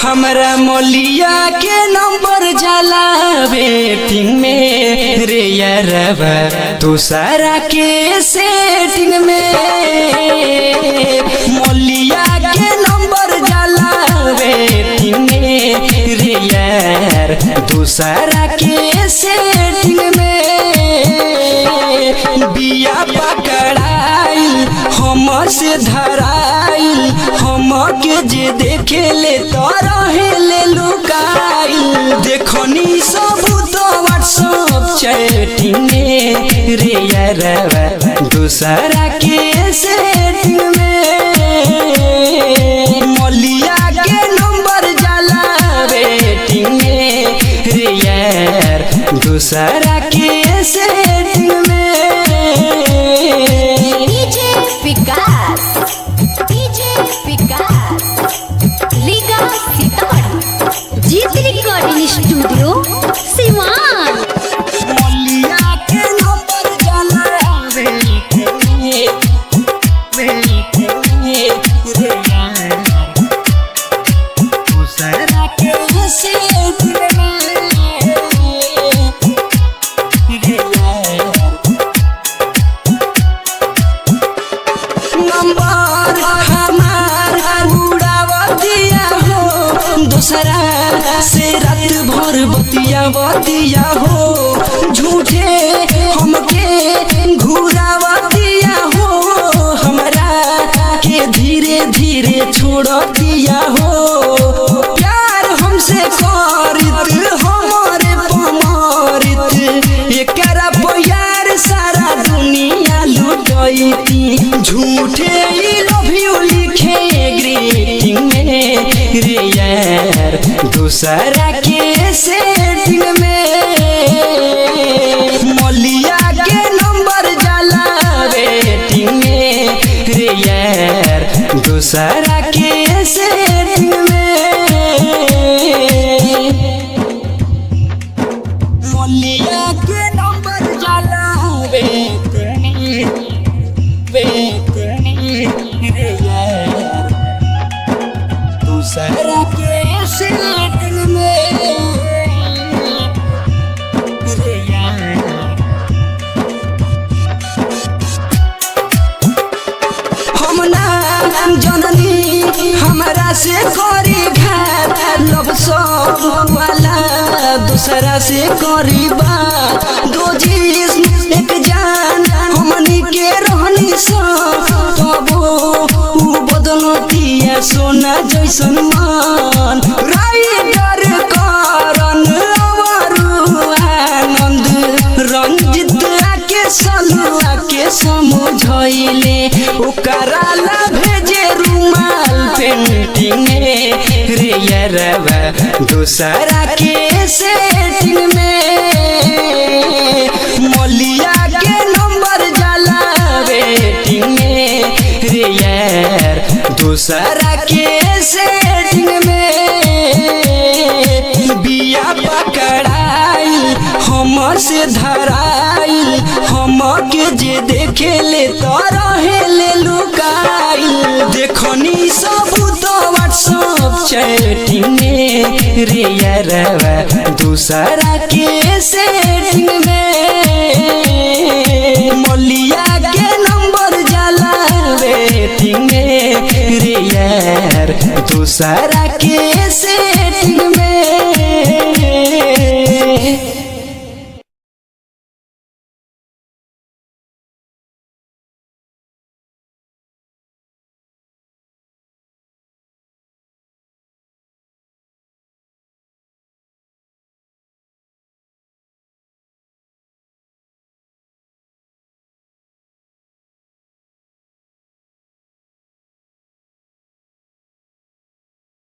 हमरा मौलिया के नंबर जाला वेटिंग में रे यारबा दूसरा के सेटिंग में। मौलिया के नंबर जाला वेटिंग में रे यार दूसरा के सेटिंग में। बिया पकड़ाइल हमर से धराइल हम के जे देखे ले तो रहे ले लुकाइल। देखनी सब तो व्हाट्सएप चैटिंग में रे यारबा दूसरा के सेटिंग में। मौलिया के नंबर जाला वेटिंग में रे यार दूसरा के सेटिंग में। जीत रिकॉर्डिंग स्टूडियो सिवान। मौलिया के नंबर जाला वेटिंग में रे यार दूसरा के सेटिंग में रे यार। नंबर हमार उड़ावतिया हो दूसरा से रात भर बतिया हो। झूठे हमके घुरावतिया हो हमरा के धीरे धीरे छोड़तिया हो। प्यार हमसे करित हमारे पमारित एकरा प्यार सारा दुनिया लुटैती। झूठे लव यू लिखे ग्रीटिंग में रे यार दूसरा के सेटिंग में। मौलिया के नंबर जाला वेटिंग में रे यार दूसरा के सेटिंग में। मौलिया के नंबर जाला वेटिंग रे यार दूसरा के सेटिंग में रे यार। हम ना जननी हमरा से करी घात लव सब वाला दूसरा से करी बात। दो जिस्म एक जान हमनी के रहनी तबो बदलतिया सोना जैसन मान। राइडर करन अवरु आनंद रंजित आके सलुआ के समझैले ओकरा ला भेजे रुमाल पेंटिंग रे यारबा दूसरा के सेटिंग में। मौलिया के नंबर जाला वेटिंग में रे यार दूसरा के सेटिंग में। बिया पकड़ाइल हमर से धराइल हम के जे देखे ले तो रहे ले लुकाइल। देखनी सब तो व्हाट्सएप चैटिंग में रे यारबा दूसरा के सेटिंग में। मौलिया के नंबर जाला वेटिंग में रे यार दूसरा के